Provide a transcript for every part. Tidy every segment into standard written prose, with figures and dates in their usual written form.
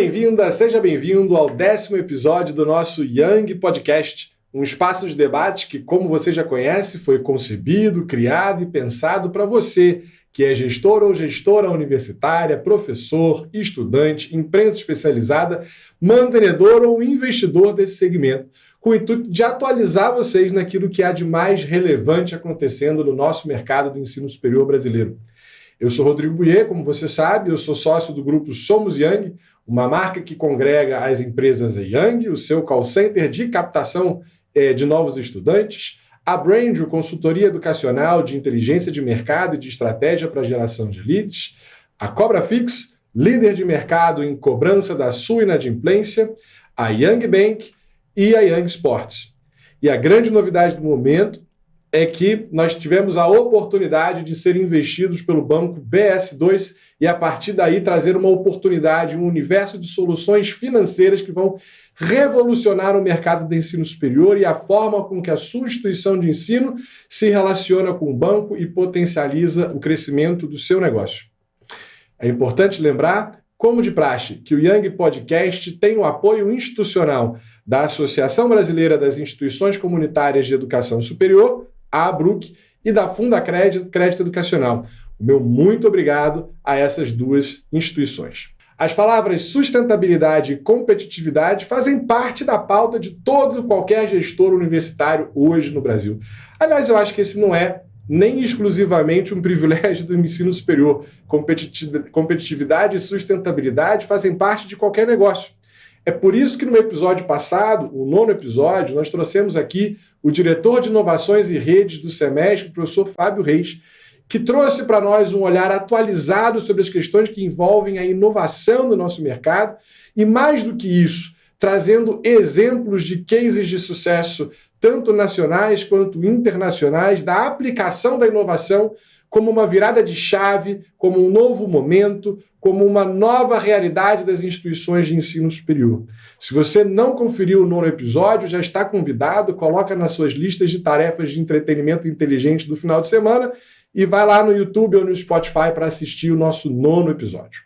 bem-vinda, seja bem-vindo ao 10º episódio do nosso Young Podcast, um espaço de debate que, como você já conhece, foi concebido, criado e pensado para você, que é gestor ou gestora universitária, professor, estudante, empresa especializada, mantenedor ou investidor desse segmento, com o intuito de atualizar vocês naquilo que há de mais relevante acontecendo no nosso mercado do ensino superior brasileiro. Eu sou Rodrigo Buier, como você sabe, eu sou sócio do grupo Somos Young, uma marca que congrega as empresas Young, o seu call center de captação de novos estudantes, a Brandrio, consultoria educacional de inteligência de mercado e de estratégia para a geração de leads, a Cobrafix, líder de mercado em cobrança da sua inadimplência, a Young Bank e a Young Sports. E a grande novidade do momento é que nós tivemos a oportunidade de ser investidos pelo banco BS2 e, a partir daí, trazer uma oportunidade, um universo de soluções financeiras que vão revolucionar o mercado do ensino superior e a forma com que a sua instituição de ensino se relaciona com o banco e potencializa o crescimento do seu negócio. É importante lembrar, como de praxe, que o Young Podcast tem o apoio institucional da Associação Brasileira das Instituições Comunitárias de Educação Superior, a ABRUC, e da Fundacred Crédito Educacional. O meu muito obrigado a essas duas instituições. As palavras sustentabilidade e competitividade fazem parte da pauta de todo e qualquer gestor universitário hoje no Brasil. Aliás, eu acho que esse não é nem exclusivamente um privilégio do ensino superior. Competitividade e sustentabilidade fazem parte de qualquer negócio. É por isso que no episódio passado, o 9º episódio, nós trouxemos aqui o diretor de inovações e redes do SEMESC, o professor Fábio Reis, que trouxe para nós um olhar atualizado sobre as questões que envolvem a inovação no nosso mercado e, mais do que isso, trazendo exemplos de cases de sucesso, tanto nacionais quanto internacionais, da aplicação da inovação como uma virada de chave, como um novo momento, como uma nova realidade das instituições de ensino superior. Se você não conferiu o 9º episódio, já está convidado, coloca nas suas listas de tarefas de entretenimento inteligente do final de semana e vai lá no YouTube ou no Spotify para assistir o nosso 9º episódio.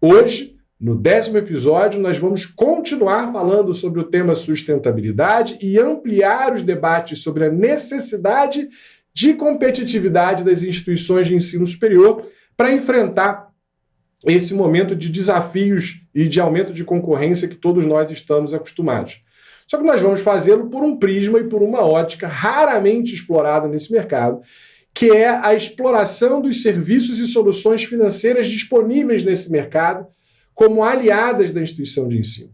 Hoje, no 10º episódio, nós vamos continuar falando sobre o tema sustentabilidade e ampliar os debates sobre a necessidade de competitividade das instituições de ensino superior para enfrentar esse momento de desafios e de aumento de concorrência que todos nós estamos acostumados. Só que nós vamos fazê-lo por um prisma e por uma ótica raramente explorada nesse mercado, que é a exploração dos serviços e soluções financeiras disponíveis nesse mercado como aliadas da instituição de ensino.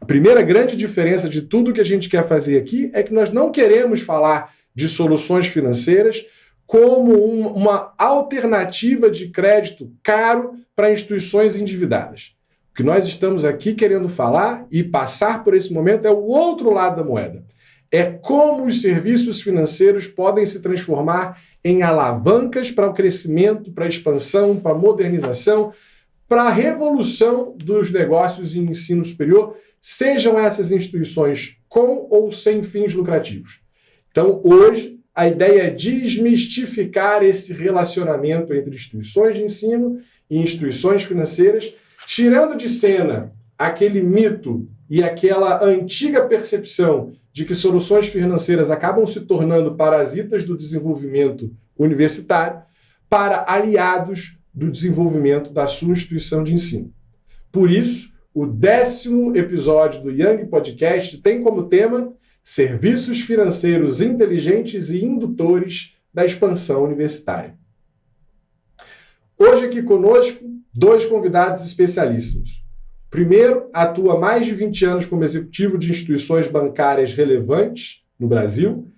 A primeira grande diferença de tudo que a gente quer fazer aqui é que nós não queremos falar de soluções financeiras como uma alternativa de crédito caro para instituições endividadas. O que nós estamos aqui querendo falar e passar por esse momento é o outro lado da moeda. É como os serviços financeiros podem se transformar em alavancas para o crescimento, para a expansão, para a modernização, para a revolução dos negócios em ensino superior, sejam essas instituições com ou sem fins lucrativos. Então, hoje, a ideia é desmistificar esse relacionamento entre instituições de ensino e instituições financeiras, tirando de cena aquele mito e aquela antiga percepção de que soluções financeiras acabam se tornando parasitas do desenvolvimento universitário para aliados do desenvolvimento da sua instituição de ensino. Por isso, o 10º episódio do Young Podcast tem como tema Serviços financeiros inteligentes e indutores da expansão universitária. Hoje aqui conosco, 2 convidados especialíssimos. O primeiro atua há mais de 20 anos como executivo de instituições bancárias relevantes no Brasil,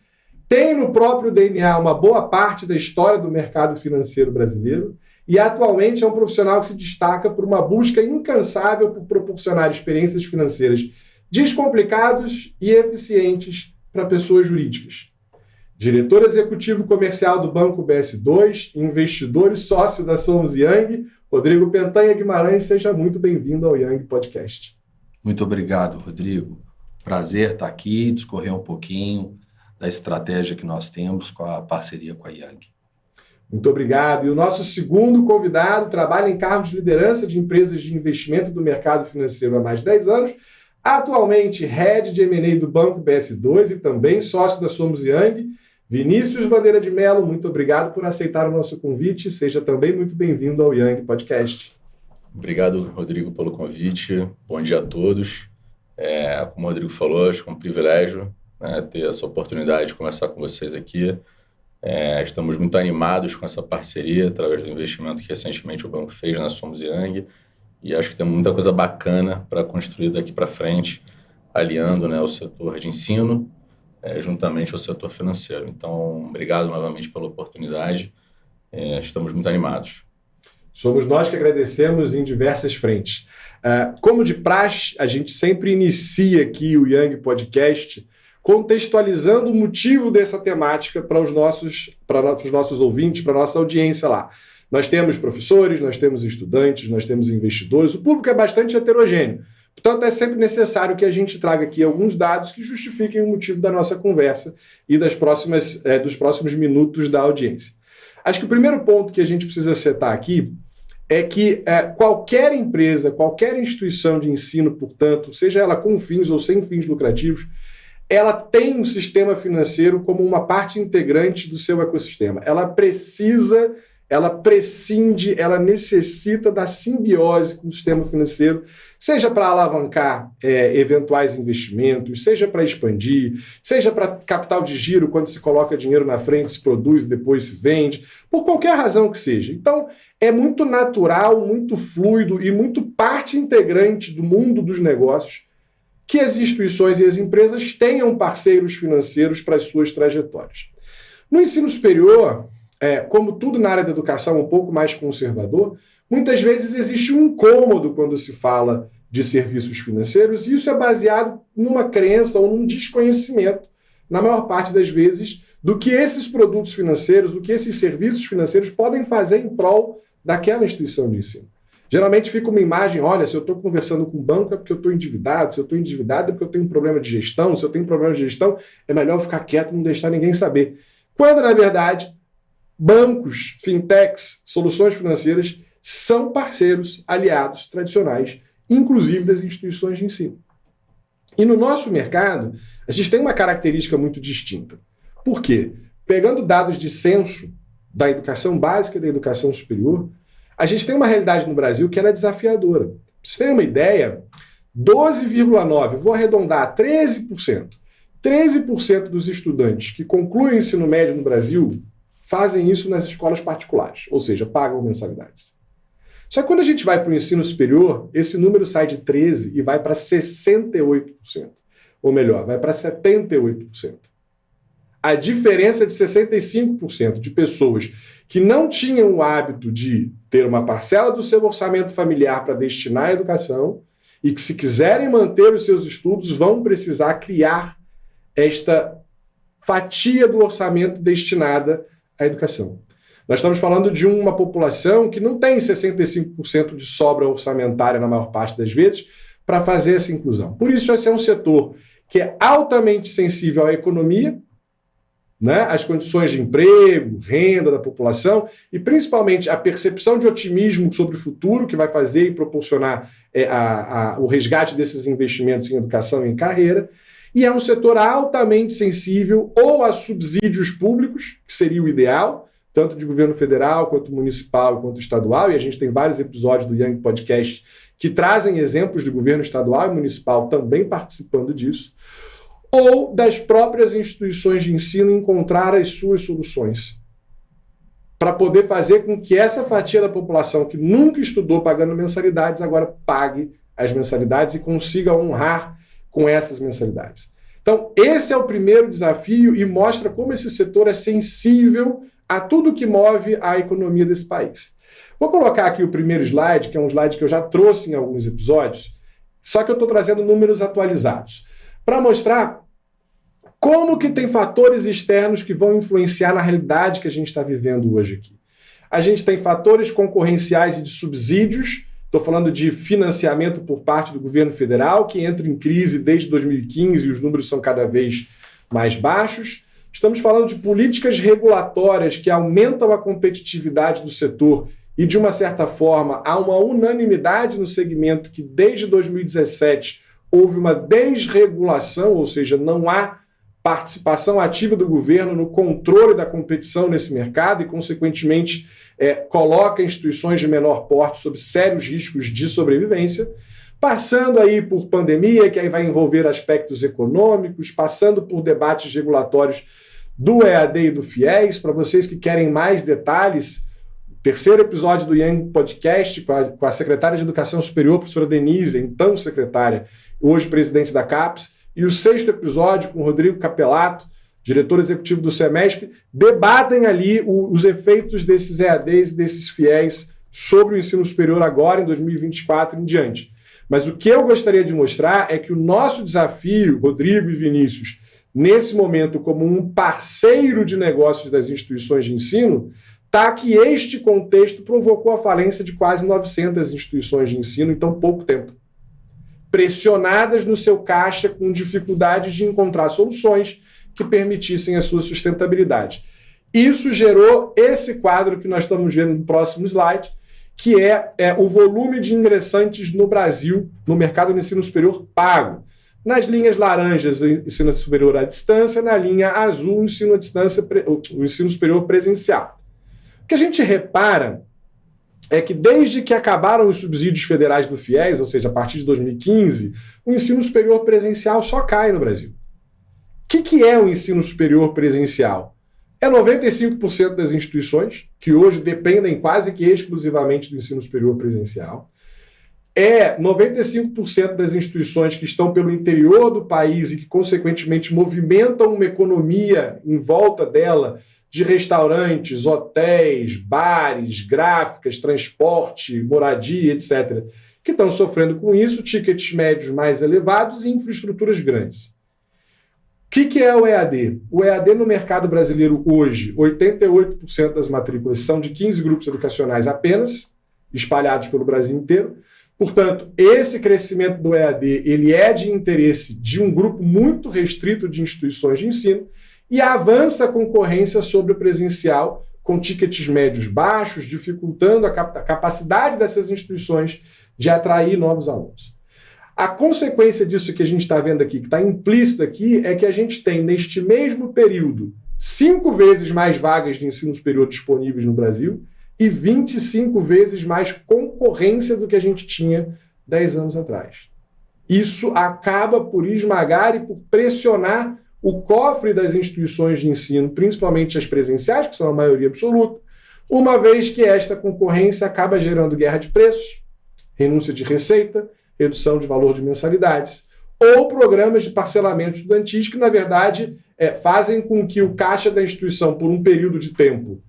tem no próprio DNA uma boa parte da história do mercado financeiro brasileiro e atualmente é um profissional que se destaca por uma busca incansável por proporcionar experiências financeiras descomplicados e eficientes para pessoas jurídicas. Diretor executivo comercial do Banco BS2, investidor e sócio da Somos Young, Rodrigo Pentanha Guimarães, seja muito bem-vindo ao Young Podcast. Muito obrigado, Rodrigo. Prazer estar aqui, discorrer um pouquinho da estratégia que nós temos com a parceria com a Young. Muito obrigado. E o nosso segundo convidado trabalha em cargos de liderança de empresas de investimento do mercado financeiro há mais de 10 anos, atualmente Head de M&A do Banco BS2 e também sócio da Somos Young. Vinícius Bandeira de Mello, muito obrigado por aceitar o nosso convite. Seja também muito bem-vindo ao Young Podcast. Obrigado, Rodrigo, pelo convite. Bom dia a todos. Como o Rodrigo falou, acho que é um privilégio, ter essa oportunidade de conversar com vocês aqui. Estamos muito animados com essa parceria, através do investimento que recentemente o banco fez na Somos Young, e acho que tem muita coisa bacana para construir daqui para frente, aliando, o setor de ensino, juntamente ao setor financeiro. Então, obrigado novamente pela oportunidade, estamos muito animados. Somos nós que agradecemos em diversas frentes. Como de praxe, a gente sempre inicia aqui o Young Podcast contextualizando o motivo dessa temática para os nossos ouvintes, para a nossa audiência lá. Nós temos professores, nós temos estudantes, nós temos investidores, o público é bastante heterogêneo. Portanto, é sempre necessário que a gente traga aqui alguns dados que justifiquem o motivo da nossa conversa e dos próximos minutos da audiência. Acho que o primeiro ponto que a gente precisa setar aqui é que qualquer empresa, qualquer instituição de ensino, portanto, seja ela com fins ou sem fins lucrativos, ela tem um sistema financeiro como uma parte integrante do seu ecossistema. Ela precisa, ela prescinde, ela necessita da simbiose com o sistema financeiro, seja para alavancar eventuais investimentos, seja para expandir, seja para capital de giro, quando se coloca dinheiro na frente, se produz e depois se vende, por qualquer razão que seja. Então, é muito natural, muito fluido e muito parte integrante do mundo dos negócios que as instituições e as empresas tenham parceiros financeiros para as suas trajetórias. No ensino superior, como tudo na área da educação um pouco mais conservador, muitas vezes existe um incômodo quando se fala de serviços financeiros, e isso é baseado numa crença ou num desconhecimento, na maior parte das vezes, do que esses produtos financeiros, do que esses serviços financeiros podem fazer em prol daquela instituição de ensino. Geralmente fica uma imagem, olha, se eu estou conversando com o banco é porque eu estou endividado, se eu estou endividado é porque eu tenho um problema de gestão, se eu tenho problema de gestão é melhor eu ficar quieto e não deixar ninguém saber. Quando, na verdade, bancos, fintechs, soluções financeiras são parceiros, aliados tradicionais, inclusive das instituições de ensino. E no nosso mercado, a gente tem uma característica muito distinta. Por quê? Pegando dados de censo da educação básica e da educação superior, a gente tem uma realidade no Brasil que ela é desafiadora. Pra vocês terem uma ideia, 12,9%, vou arredondar, 13%. 13% dos estudantes que concluem o ensino médio no Brasil fazem isso nas escolas particulares, ou seja, pagam mensalidades. Só que quando a gente vai para o ensino superior, esse número sai de 13% e vai para 68%. Ou melhor, vai para 78%. A diferença é de 65% de pessoas que não tinham o hábito de ter uma parcela do seu orçamento familiar para destinar à educação e que, se quiserem manter os seus estudos, vão precisar criar esta fatia do orçamento destinada à educação. Nós estamos falando de uma população que não tem 65% de sobra orçamentária, na maior parte das vezes, para fazer essa inclusão. Por isso, esse é um setor que é altamente sensível à economia, as condições de emprego, renda da população e, principalmente, a percepção de otimismo sobre o futuro que vai fazer e proporcionar o resgate desses investimentos em educação e em carreira. E é um setor altamente sensível ou a subsídios públicos, que seria o ideal, tanto de governo federal, quanto municipal, quanto estadual, e a gente tem vários episódios do Young Podcast que trazem exemplos de governo estadual e municipal também participando disso, ou das próprias instituições de ensino encontrar as suas soluções para poder fazer com que essa fatia da população que nunca estudou pagando mensalidades agora pague as mensalidades e consiga honrar com essas mensalidades. Então, esse é o primeiro desafio e mostra como esse setor é sensível a tudo que move a economia desse país. Vou colocar aqui o primeiro slide, que é um slide que eu já trouxe em alguns episódios, só que eu estou trazendo números atualizados, para mostrar como que tem fatores externos que vão influenciar na realidade que a gente está vivendo hoje aqui. A gente tem fatores concorrenciais e de subsídios, estou falando de financiamento por parte do governo federal, que entra em crise desde 2015 e os números são cada vez mais baixos. Estamos falando de políticas regulatórias que aumentam a competitividade do setor e, de uma certa forma, há uma unanimidade no segmento que, desde 2017, houve uma desregulação, ou seja, não há participação ativa do governo no controle da competição nesse mercado e, consequentemente, coloca instituições de menor porte sob sérios riscos de sobrevivência, passando aí por pandemia, que aí vai envolver aspectos econômicos, passando por debates regulatórios do EAD e do FIES. Para vocês que querem mais detalhes, terceiro episódio do Young Podcast com a secretária de Educação Superior, professora Denise, então secretária, hoje presidente da CAPES, e o sexto episódio com o Rodrigo Capelato, diretor executivo do SEMESP, debatem ali os efeitos desses EADs e desses FIES sobre o ensino superior agora, em 2024 em diante. Mas o que eu gostaria de mostrar é que o nosso desafio, Rodrigo e Vinícius, nesse momento como um parceiro de negócios das instituições de ensino, está que este contexto provocou a falência de quase 900 instituições de ensino em tão pouco tempo, pressionadas no seu caixa com dificuldades de encontrar soluções que permitissem a sua sustentabilidade. Isso gerou esse quadro que nós estamos vendo no próximo slide, que é o volume de ingressantes no Brasil, no mercado do ensino superior pago. Nas linhas laranjas, o ensino superior à distância, na linha azul, o ensino superior presencial. O que a gente repara é que desde que acabaram os subsídios federais do FIES, ou seja, a partir de 2015, o ensino superior presencial só cai no Brasil. O que é o ensino superior presencial? É 95% das instituições, que hoje dependem quase que exclusivamente do ensino superior presencial. É 95% das instituições que estão pelo interior do país e que, consequentemente, movimentam uma economia em volta dela, de restaurantes, hotéis, bares, gráficas, transporte, moradia, etc., que estão sofrendo com isso, tickets médios mais elevados e infraestruturas grandes. O que é o EAD? O EAD no mercado brasileiro hoje, 88% das matrículas são de 15 grupos educacionais apenas, espalhados pelo Brasil inteiro. Portanto, esse crescimento do EAD ele é de interesse de um grupo muito restrito de instituições de ensino, e avança a concorrência sobre o presencial, com tickets médios baixos, dificultando a capacidade dessas instituições de atrair novos alunos. A consequência disso que a gente está vendo aqui, que está implícito aqui, é que a gente tem, neste mesmo período, 5 vezes mais vagas de ensino superior disponíveis no Brasil e 25 vezes mais concorrência do que a gente tinha 10 anos atrás. Isso acaba por esmagar e por pressionar o cofre das instituições de ensino, principalmente as presenciais, que são a maioria absoluta, uma vez que esta concorrência acaba gerando guerra de preços, renúncia de receita, redução de valor de mensalidades, ou programas de parcelamento estudantis que, na verdade, fazem com que o caixa da instituição, por um período de tempo,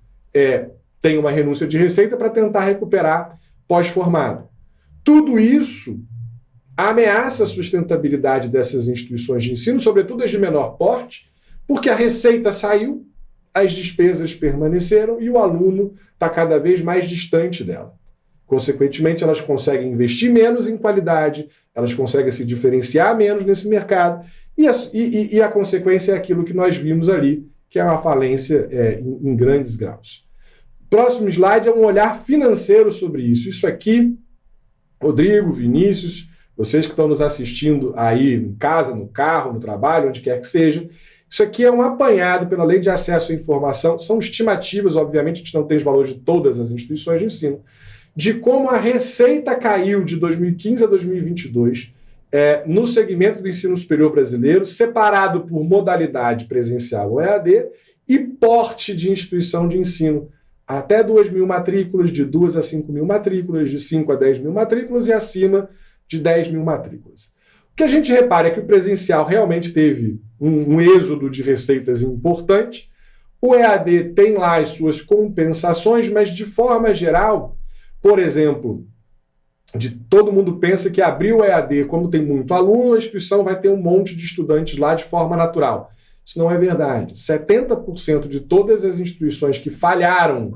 tenha uma renúncia de receita para tentar recuperar pós-formado. Tudo isso ameaça a sustentabilidade dessas instituições de ensino, sobretudo as de menor porte, porque a receita saiu, as despesas permaneceram e o aluno está cada vez mais distante dela. Consequentemente, elas conseguem investir menos em qualidade, elas conseguem se diferenciar menos nesse mercado e a consequência é aquilo que nós vimos ali, que é uma falência em grandes graus. Próximo slide é um olhar financeiro sobre isso. Isso aqui, Rodrigo, Vinícius, vocês que estão nos assistindo aí em casa, no carro, no trabalho, onde quer que seja, isso aqui é um apanhado pela Lei de Acesso à Informação, são estimativas, obviamente, a gente não tem os valores de todas as instituições de ensino, de como a receita caiu de 2015 a 2022 no segmento do ensino superior brasileiro, separado por modalidade presencial ou EAD e porte de instituição de ensino. Até 2.000 matrículas, de 2 a 5.000 matrículas, de 5 a 10.000 matrículas e acima de 10.000 matrículas. O que a gente repara é que o presencial realmente teve um êxodo de receitas importante, o EAD tem lá as suas compensações, mas de forma geral, por exemplo, todo mundo pensa que abrir o EAD, como tem muito aluno, a instituição vai ter um monte de estudantes lá de forma natural. Isso não é verdade. 70% de todas as instituições que falharam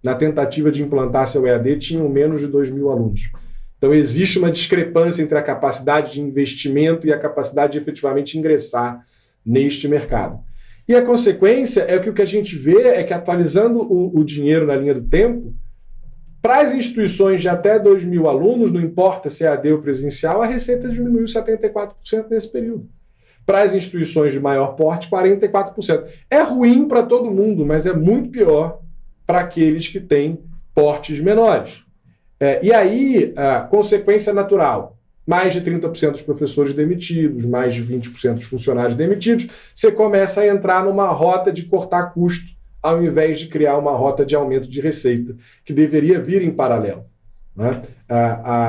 na tentativa de implantar seu EAD tinham menos de 2.000 alunos. Então, existe uma discrepância entre a capacidade de investimento e a capacidade de efetivamente ingressar neste mercado. E a consequência é que o que a gente vê é que, atualizando o dinheiro na linha do tempo, para as instituições de até 2.000 alunos, não importa se é AD ou presencial, a receita diminuiu 74% nesse período. Para as instituições de maior porte, 44%. É ruim para todo mundo, mas é muito pior para aqueles que têm portes menores. E aí, a consequência natural, mais de 30% dos professores demitidos, mais de 20% dos funcionários demitidos, você começa a entrar numa rota de cortar custo, ao invés de criar uma rota de aumento de receita, que deveria vir em paralelo. Né?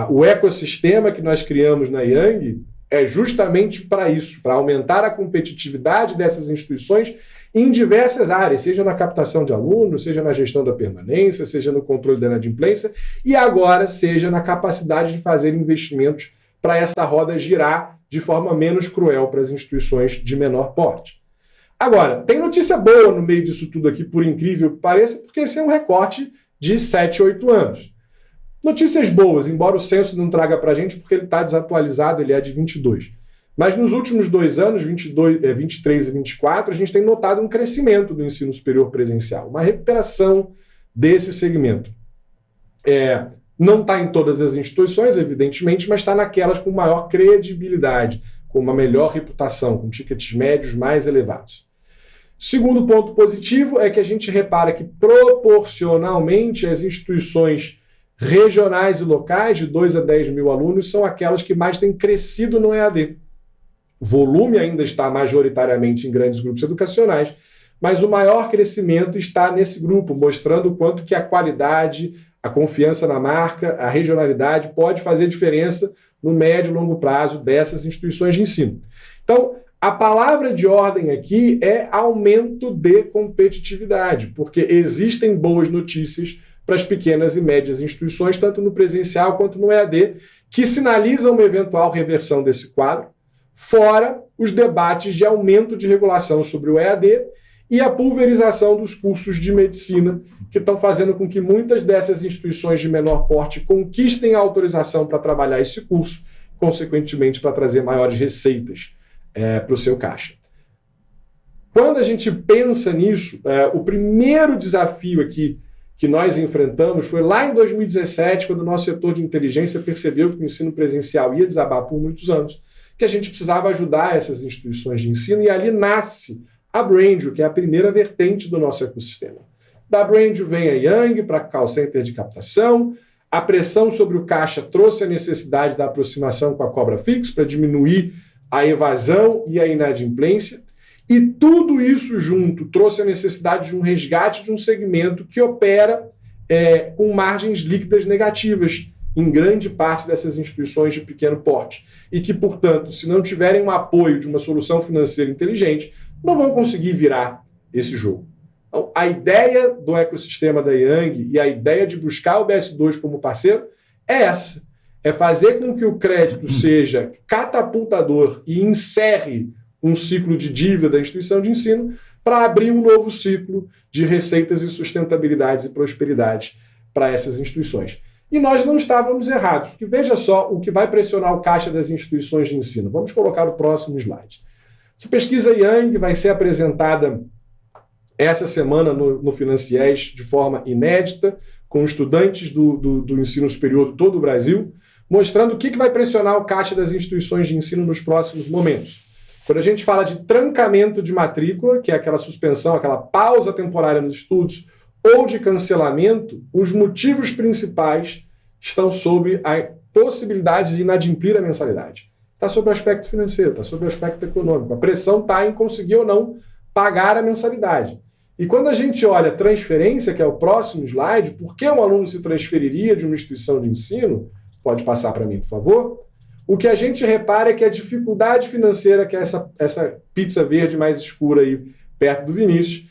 O ecossistema que nós criamos na Young é justamente para isso, para aumentar a competitividade dessas instituições em diversas áreas, seja na captação de alunos, seja na gestão da permanência, seja no controle da inadimplência, e agora seja na capacidade de fazer investimentos para essa roda girar de forma menos cruel para as instituições de menor porte. Agora, tem notícia boa no meio disso tudo aqui, por incrível que pareça, porque esse é um recorte de 7, 8 anos. Notícias boas, embora o censo não traga para a gente, porque ele está desatualizado, ele é de 22. Mas nos últimos 2 anos, 23 e 24, a gente tem notado um crescimento do ensino superior presencial, uma recuperação desse segmento. Não está em todas as instituições, evidentemente, mas está naquelas com maior credibilidade, com uma melhor reputação, com tickets médios mais elevados. Segundo ponto positivo é que a gente repara que, proporcionalmente, as instituições regionais e locais de 2 a 10 mil alunos são aquelas que mais têm crescido no EAD. O volume ainda está majoritariamente em grandes grupos educacionais, mas o maior crescimento está nesse grupo, mostrando o quanto que a qualidade, a confiança na marca, a regionalidade pode fazer diferença no médio e longo prazo dessas instituições de ensino. Então, a palavra de ordem aqui é aumento de competitividade, porque existem boas notícias para as pequenas e médias instituições, tanto no presencial quanto no EAD, que sinalizam uma eventual reversão desse quadro, fora os debates de aumento de regulação sobre o EAD e a pulverização dos cursos de medicina, que estão fazendo com que muitas dessas instituições de menor porte conquistem a autorização para trabalhar esse curso, consequentemente para trazer maiores receitas para o seu caixa. Quando a gente pensa nisso, o primeiro desafio aqui que nós enfrentamos foi lá em 2017, quando o nosso setor de inteligência percebeu que o ensino presencial ia desabar por muitos anos, que a gente precisava ajudar essas instituições de ensino, e ali nasce a Brandview, que é a primeira vertente do nosso ecossistema. Da Brandview vem a Young para call center de captação, a pressão sobre o caixa trouxe a necessidade da aproximação com a cobra fixa para diminuir a evasão e a inadimplência, e tudo isso junto trouxe a necessidade de um resgate de um segmento que opera com margens líquidas negativas em grande parte dessas instituições de pequeno porte, e que, portanto, se não tiverem um apoio de uma solução financeira inteligente, não vão conseguir virar esse jogo. Então, a ideia do ecossistema da Young e a ideia de buscar o BS2 como parceiro é essa, é fazer com que o crédito seja catapultador e encerre um ciclo de dívida da instituição de ensino para abrir um novo ciclo de receitas e sustentabilidade e prosperidade para essas instituições. E nós não estávamos errados, porque veja só o que vai pressionar o caixa das instituições de ensino. Vamos colocar o próximo slide. Essa pesquisa Young vai ser apresentada essa semana no Financiés de forma inédita, com estudantes do ensino superior de todo o Brasil, mostrando o que vai pressionar o caixa das instituições de ensino nos próximos momentos. Quando a gente fala de trancamento de matrícula, que é aquela suspensão, aquela pausa temporária nos estudos, ou de cancelamento, os motivos principais estão sobre a possibilidade de inadimplir a mensalidade. Está sobre o aspecto financeiro, está sobre o aspecto econômico. A pressão está em conseguir ou não pagar a mensalidade. E quando a gente olha transferência, que é o próximo slide, por que um aluno se transferiria de uma instituição de ensino? Pode passar para mim, por favor. O que a gente repara é que a dificuldade financeira, que é essa pizza verde mais escura aí perto do Vinícius,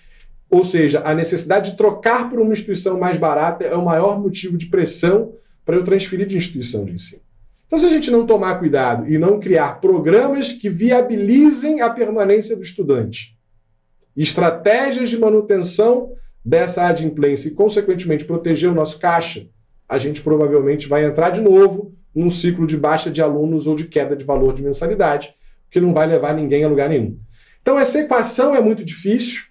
ou seja, a necessidade de trocar por uma instituição mais barata é o maior motivo de pressão para eu transferir de instituição de ensino. Então, se a gente não tomar cuidado e não criar programas que viabilizem a permanência do estudante, estratégias de manutenção dessa adimplência e, consequentemente, proteger o nosso caixa, a gente provavelmente vai entrar de novo num ciclo de baixa de alunos ou de queda de valor de mensalidade, que não vai levar ninguém a lugar nenhum. Então, essa equação é muito difícil.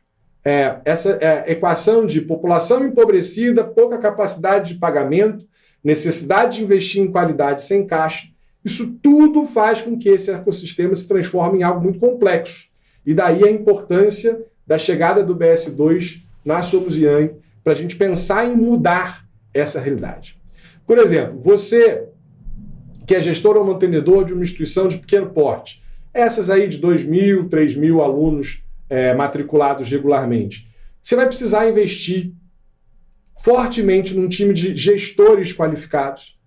Essa equação de população empobrecida, pouca capacidade de pagamento, necessidade de investir em qualidade sem caixa, isso tudo faz com que esse ecossistema se transforme em algo muito complexo. E daí a importância da chegada do BS2 na Somos Yang para a gente pensar em mudar essa realidade. Por exemplo, você que é gestor ou mantenedor de uma instituição de pequeno porte, essas aí de 2.000, 3.000 alunos matriculados regularmente, você vai precisar investir fortemente num time de gestores qualificados,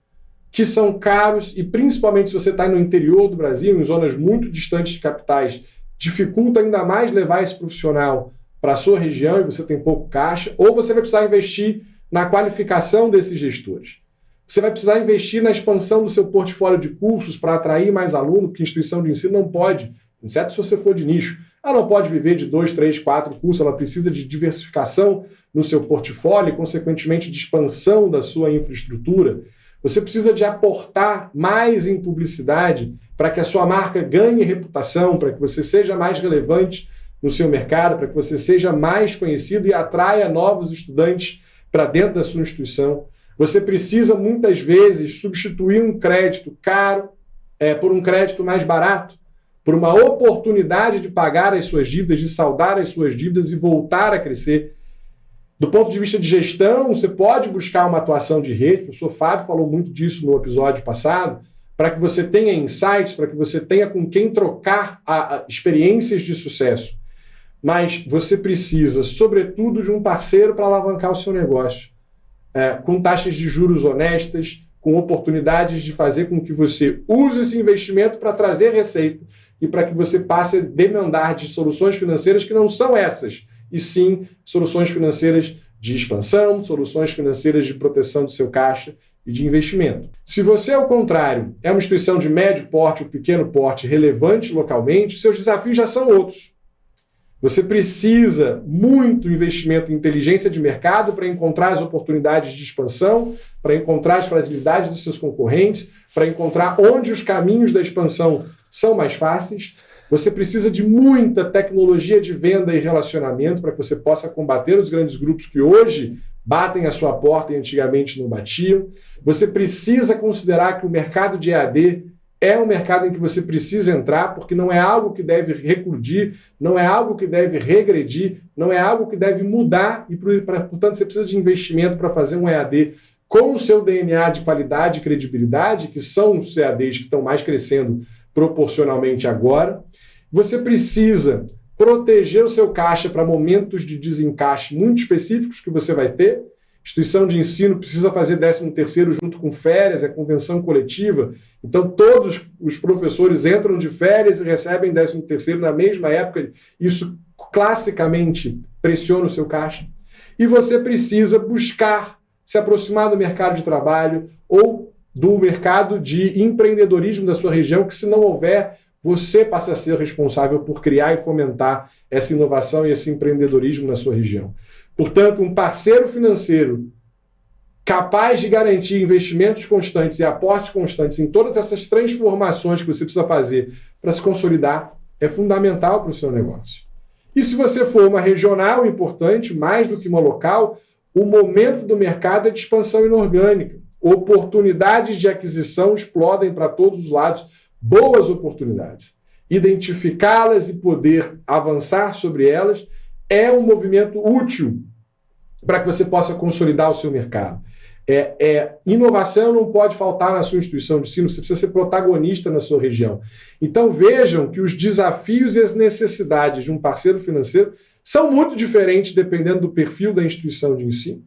que são caros e principalmente se você está no interior do Brasil, em zonas muito distantes de capitais, dificulta ainda mais levar esse profissional para a sua região e você tem pouco caixa, ou você vai precisar investir na qualificação desses gestores. Você vai precisar investir na expansão do seu portfólio de cursos para atrair mais aluno, porque a instituição de ensino não pode, exceto se você for de nicho, ela não pode viver de 2, 3, 4 cursos, ela precisa de diversificação no seu portfólio e, consequentemente, de expansão da sua infraestrutura. Você precisa de aportar mais em publicidade para que a sua marca ganhe reputação, para que você seja mais relevante no seu mercado, para que você seja mais conhecido e atraia novos estudantes para dentro da sua instituição. Você precisa, muitas vezes, substituir um crédito caro por um crédito mais barato, por uma oportunidade de pagar as suas dívidas, de saldar as suas dívidas e voltar a crescer. Do ponto de vista de gestão, você pode buscar uma atuação de rede, o professor Fábio falou muito disso no episódio passado, para que você tenha insights, para que você tenha com quem trocar experiências de sucesso. Mas você precisa, sobretudo, de um parceiro para alavancar o seu negócio, com taxas de juros honestas, com oportunidades de fazer com que você use esse investimento para trazer receita e para que você passe a demandar de soluções financeiras que não são essas, e sim soluções financeiras de expansão, soluções financeiras de proteção do seu caixa e de investimento. Se você, ao contrário, é uma instituição de médio porte ou pequeno porte relevante localmente, seus desafios já são outros. Você precisa muito investimento em inteligência de mercado para encontrar as oportunidades de expansão, para encontrar as fragilidades dos seus concorrentes, para encontrar onde os caminhos da expansão são mais fáceis. Você precisa de muita tecnologia de venda e relacionamento para que você possa combater os grandes grupos que hoje batem a sua porta e antigamente não batiam. Você precisa considerar que o mercado de EAD é um mercado em que você precisa entrar, porque não é algo que deve recurdir, não é algo que deve regredir, não é algo que deve mudar, e portanto você precisa de investimento para fazer um EAD com o seu DNA de qualidade e credibilidade, que são os EADs que estão mais crescendo proporcionalmente agora. Você precisa proteger o seu caixa para momentos de desencaixe muito específicos que você vai ter. Instituição de ensino precisa fazer 13º junto com férias, é convenção coletiva. Então, todos os professores entram de férias e recebem 13º na mesma época. Isso, classicamente, pressiona o seu caixa. E você precisa buscar se aproximar do mercado de trabalho ou do mercado de empreendedorismo da sua região, que se não houver, você passa a ser responsável por criar e fomentar essa inovação e esse empreendedorismo na sua região. Portanto, um parceiro financeiro capaz de garantir investimentos constantes e aportes constantes em todas essas transformações que você precisa fazer para se consolidar é fundamental para o seu negócio. E se você for uma regional importante, mais do que uma local, o momento do mercado é de expansão inorgânica. Oportunidades de aquisição explodem para todos os lados, boas oportunidades. Identificá-las e poder avançar sobre elas é um movimento útil para que você possa consolidar o seu mercado. Inovação não pode faltar na sua instituição de ensino, você precisa ser protagonista na sua região. Então vejam que os desafios e as necessidades de um parceiro financeiro são muito diferentes dependendo do perfil da instituição de ensino.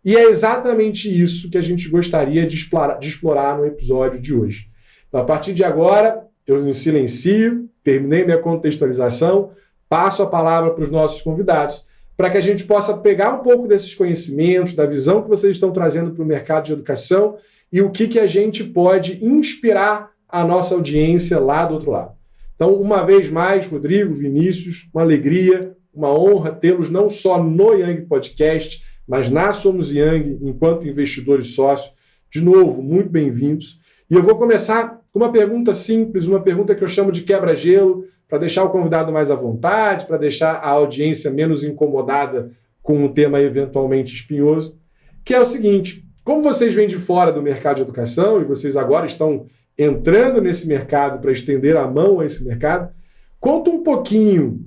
E é exatamente isso que a gente gostaria de explorar no episódio de hoje. Então, a partir de agora, eu me silencio, terminei minha contextualização, passo a palavra para os nossos convidados, para que a gente possa pegar um pouco desses conhecimentos, da visão que vocês estão trazendo para o mercado de educação e o que a gente pode inspirar a nossa audiência lá do outro lado. Então, uma vez mais, Rodrigo, Vinícius, uma alegria, uma honra tê-los não só no Yang Podcast, mas na Somos Yang, enquanto investidores sócios. De novo, muito bem-vindos. E eu vou começar com uma pergunta simples, uma pergunta que eu chamo de quebra-gelo, para deixar o convidado mais à vontade, para deixar a audiência menos incomodada com um tema eventualmente espinhoso, que é o seguinte: como vocês vêm de fora do mercado de educação e vocês agora estão entrando nesse mercado para estender a mão a esse mercado, conta um pouquinho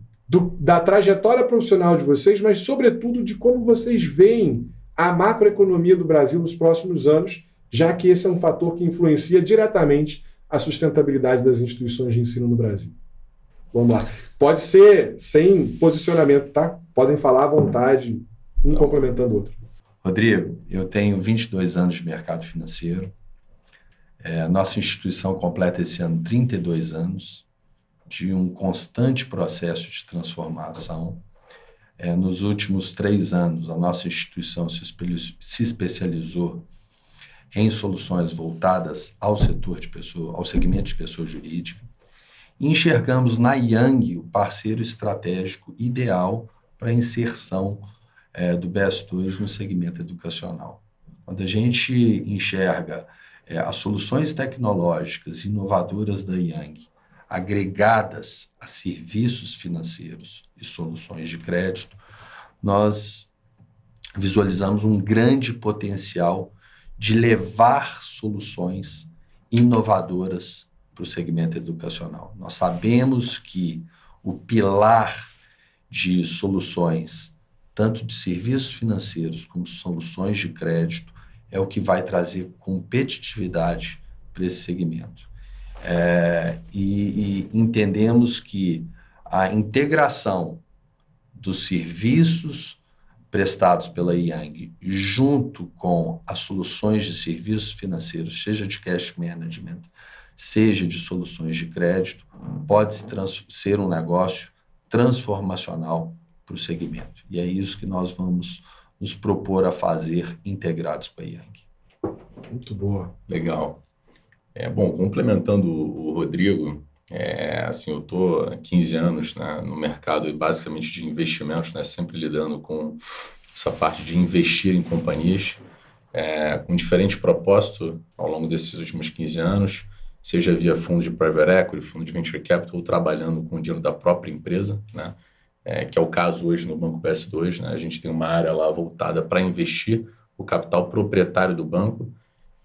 da trajetória profissional de vocês, mas sobretudo de como vocês veem a macroeconomia do Brasil nos próximos anos, já que esse é um fator que influencia diretamente a sustentabilidade das instituições de ensino no Brasil. Vamos lá. Pode ser sem posicionamento, tá? Podem falar à vontade, um complementando o outro. Rodrigo, eu tenho 22 anos de mercado financeiro. Nossa instituição completa esse ano 32 anos de um constante processo de transformação. Nos últimos 3 anos, a nossa instituição se especializou em soluções voltadas ao segmento de pessoa jurídica. E enxergamos na Young o parceiro estratégico ideal para a inserção do BS2 no segmento educacional. Quando a gente enxerga as soluções tecnológicas inovadoras da Young agregadas a serviços financeiros e soluções de crédito, nós visualizamos um grande potencial de levar soluções inovadoras para o segmento educacional. Nós sabemos que o pilar de soluções, tanto de serviços financeiros como soluções de crédito, é o que vai trazer competitividade para esse segmento. E entendemos que a integração dos serviços prestados pela Young junto com as soluções de serviços financeiros, seja de cash management, seja de soluções de crédito, pode ser um negócio transformacional para o segmento. E é isso que nós vamos nos propor a fazer integrados com a Young. Muito boa. Legal. Bom, complementando o Rodrigo, assim, eu estou há 15 anos, né, no mercado basicamente de investimentos, né, sempre lidando com essa parte de investir em companhias com diferentes propósitos ao longo desses últimos 15 anos, seja via fundo de private equity, fundo de venture capital, ou trabalhando com o dinheiro da própria empresa, né, que é o caso hoje no Banco BS2. Né, a gente tem uma área lá voltada para investir o capital proprietário do banco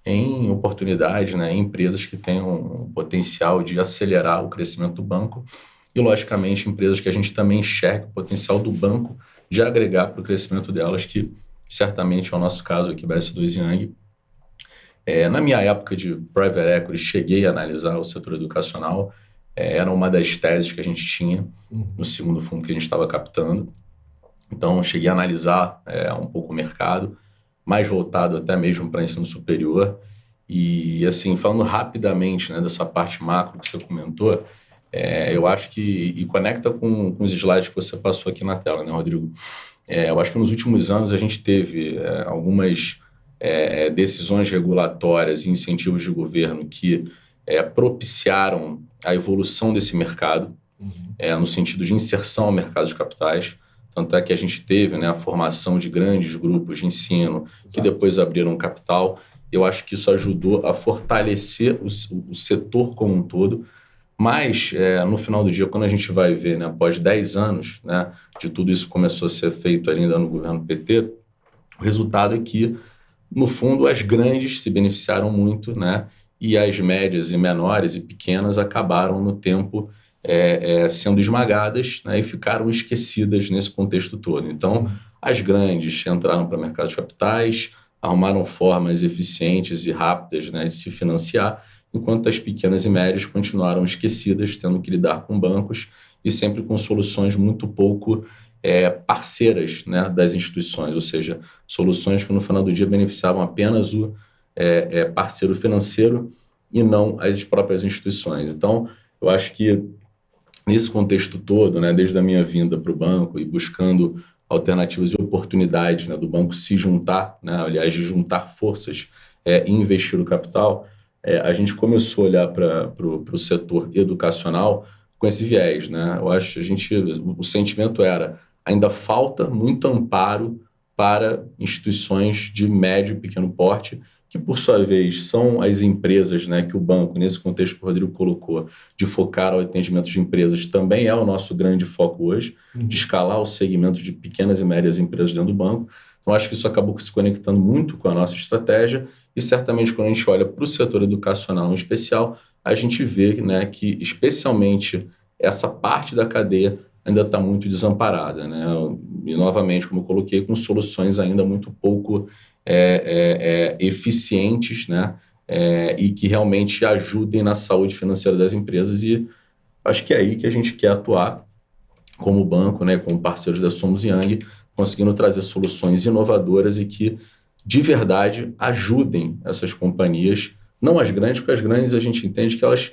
em oportunidades, né, em empresas que tenham um potencial de acelerar o crescimento do banco e, logicamente, empresas que a gente também enxerga o potencial do banco de agregar para o crescimento delas, que certamente é o nosso caso aqui, BS2 Young. Na minha época de private equity, cheguei a analisar o setor educacional, era uma das teses que a gente tinha no segundo fundo que a gente estava captando. Então, cheguei a analisar um pouco o mercado, mais voltado até mesmo para ensino superior. E, assim, falando rapidamente, né, dessa parte macro que você comentou, eu acho que, e conecta com os slides que você passou aqui na tela, né, Rodrigo? Eu acho que nos últimos anos a gente teve algumas decisões regulatórias e incentivos de governo que propiciaram a evolução desse mercado, no sentido de inserção ao mercado de capitais. Tanto é que a gente teve, né, a formação de grandes grupos de ensino que depois abriram capital. Eu acho que isso ajudou a fortalecer o setor como um todo. Mas, no final do dia, quando a gente vai ver, né, após 10 anos, né, de tudo isso começou a ser feito ainda no governo PT, o resultado é que, no fundo, as grandes se beneficiaram muito, né, e as médias e menores e pequenas acabaram no tempo sendo esmagadas, né, e ficaram esquecidas nesse contexto todo. Então, as grandes entraram para o mercado de capitais, arrumaram formas eficientes e rápidas, né, de se financiar, enquanto as pequenas e médias continuaram esquecidas, tendo que lidar com bancos e sempre com soluções muito pouco parceiras, né, das instituições, ou seja, soluções que no final do dia beneficiavam apenas o parceiro financeiro e não as próprias instituições. Então, eu acho que nesse contexto todo, né, desde a minha vinda para o banco e buscando alternativas e oportunidades, né, do banco se juntar, né, aliás, de juntar forças e investir o capital, a gente começou a olhar para o setor educacional com esse viés. Né? Eu acho que o sentimento era, ainda falta muito amparo para instituições de médio e pequeno porte, que por sua vez são as empresas, né, que o banco, nesse contexto que o Rodrigo colocou, de focar ao atendimento de empresas, também é o nosso grande foco hoje, de escalar o segmento de pequenas e médias empresas dentro do banco. Então, acho que isso acabou se conectando muito com a nossa estratégia e certamente quando a gente olha para o setor educacional em especial, a gente vê, né, que especialmente essa parte da cadeia ainda está muito desamparada, né? E novamente, como eu coloquei, com soluções ainda muito pouco eficientes, né? E que realmente ajudem na saúde financeira das empresas, e acho que é aí que a gente quer atuar como banco, né? Como parceiros da Somos Young, conseguindo trazer soluções inovadoras e que, de verdade, ajudem essas companhias, não as grandes, porque as grandes a gente entende que elas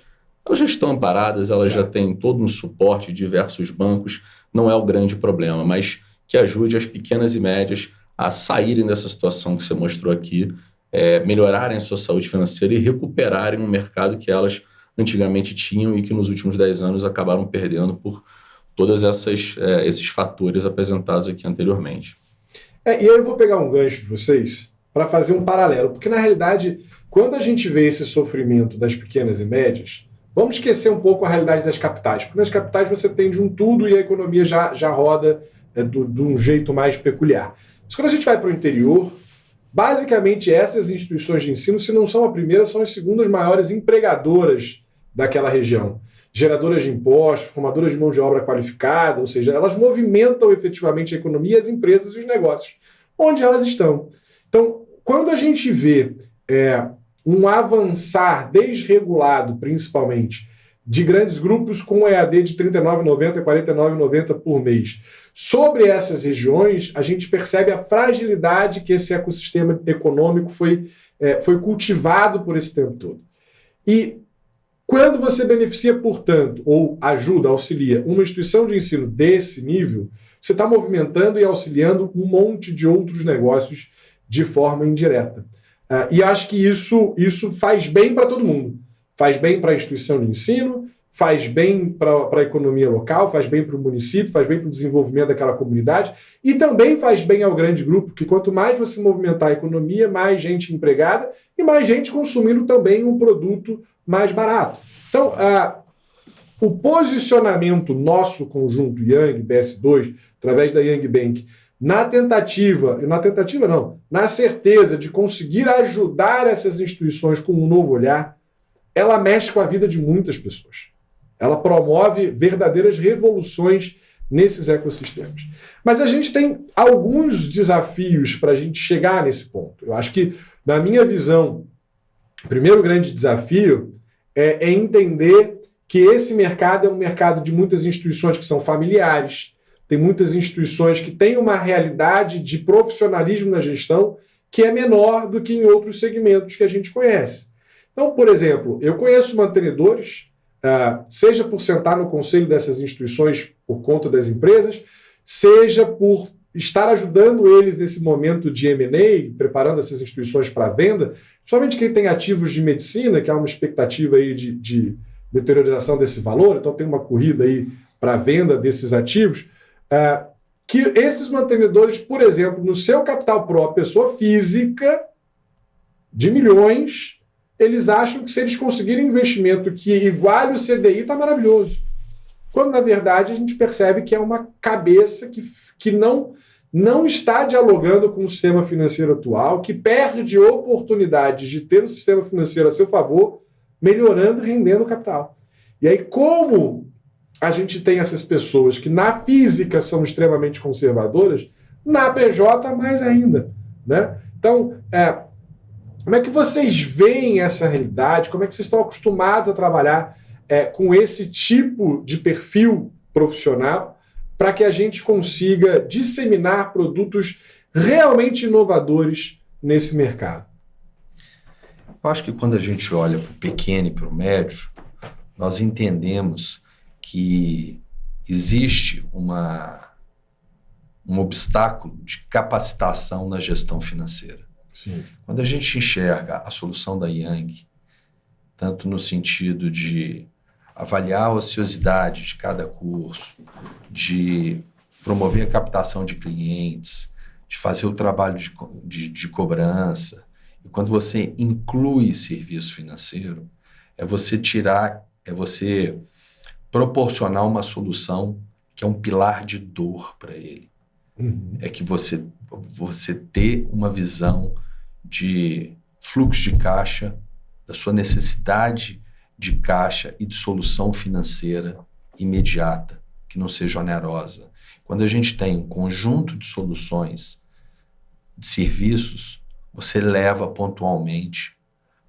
já estão amparadas, elas já têm todo um suporte de diversos bancos, não é o grande problema, mas que ajude as pequenas e médias a saírem dessa situação que você mostrou aqui, melhorarem a sua saúde financeira e recuperarem um mercado que elas antigamente tinham e que nos últimos 10 anos acabaram perdendo por todos esses fatores apresentados aqui anteriormente. E aí eu vou pegar um gancho de vocês para fazer um paralelo, porque na realidade, quando a gente vê esse sofrimento das pequenas e médias, vamos esquecer um pouco a realidade das capitais, porque nas capitais você tem de um tudo e a economia já roda de um jeito mais peculiar. Mas quando a gente vai para o interior, basicamente essas instituições de ensino, se não são a primeira, são as segundas maiores empregadoras daquela região. Geradoras de impostos, formadoras de mão de obra qualificada, ou seja, elas movimentam efetivamente a economia, as empresas e os negócios, onde elas estão. Então, quando a gente vê um avançar desregulado, principalmente, de grandes grupos com EAD de R$ 39,90 a R$ 49,90 por mês, sobre essas regiões, a gente percebe a fragilidade que esse ecossistema econômico foi cultivado por esse tempo todo. E quando você beneficia, portanto, ou ajuda, auxilia uma instituição de ensino desse nível, você está movimentando e auxiliando um monte de outros negócios de forma indireta. E acho que isso faz bem para todo mundo. Faz bem para a instituição de ensino, faz bem para a economia local, faz bem para o município, faz bem para o desenvolvimento daquela comunidade e também faz bem ao grande grupo, porque quanto mais você movimentar a economia, mais gente empregada e mais gente consumindo também um produto mais barato. Então, o posicionamento nosso conjunto Young, BS2, através da Young Bank, na certeza de conseguir ajudar essas instituições com um novo olhar, ela mexe com a vida de muitas pessoas. Ela promove verdadeiras revoluções nesses ecossistemas. Mas a gente tem alguns desafios para a gente chegar nesse ponto. Eu acho que, na minha visão, o primeiro grande desafio é entender que esse mercado é um mercado de muitas instituições que são familiares, tem muitas instituições que têm uma realidade de profissionalismo na gestão que é menor do que em outros segmentos que a gente conhece. Então, por exemplo, eu conheço mantenedores, seja por sentar no conselho dessas instituições por conta das empresas, seja por estar ajudando eles nesse momento de M&A, preparando essas instituições para venda, principalmente quem tem ativos de medicina, que há uma expectativa aí de deteriorização desse valor, então tem uma corrida aí para a venda desses ativos, que esses mantenedores, por exemplo, no seu capital próprio, pessoa física, de milhões, eles acham que se eles conseguirem um investimento que iguale o CDI, está maravilhoso. Quando, na verdade, a gente percebe que é uma cabeça que não está dialogando com o sistema financeiro atual, que perde oportunidades de ter o sistema financeiro a seu favor, melhorando e rendendo o capital. E aí, como a gente tem essas pessoas que na física são extremamente conservadoras, na PJ mais ainda, né? Então, como é que vocês veem essa realidade? Como é que vocês estão acostumados a trabalhar com esse tipo de perfil profissional para que a gente consiga disseminar produtos realmente inovadores nesse mercado? Eu acho que quando a gente olha para o pequeno e para o médio, nós entendemos que existe um obstáculo de capacitação na gestão financeira. Sim. Quando a gente enxerga a solução da Young, tanto no sentido de avaliar a ociosidade de cada curso, de promover a captação de clientes, de fazer o trabalho de cobrança E quando você inclui serviço financeiro, é você proporcionar uma solução que é um pilar de dor para ele. É que você ter uma visão de fluxo de caixa, da sua necessidade de caixa e de solução financeira imediata, que não seja onerosa. Quando a gente tem um conjunto de soluções, de serviços, você leva pontualmente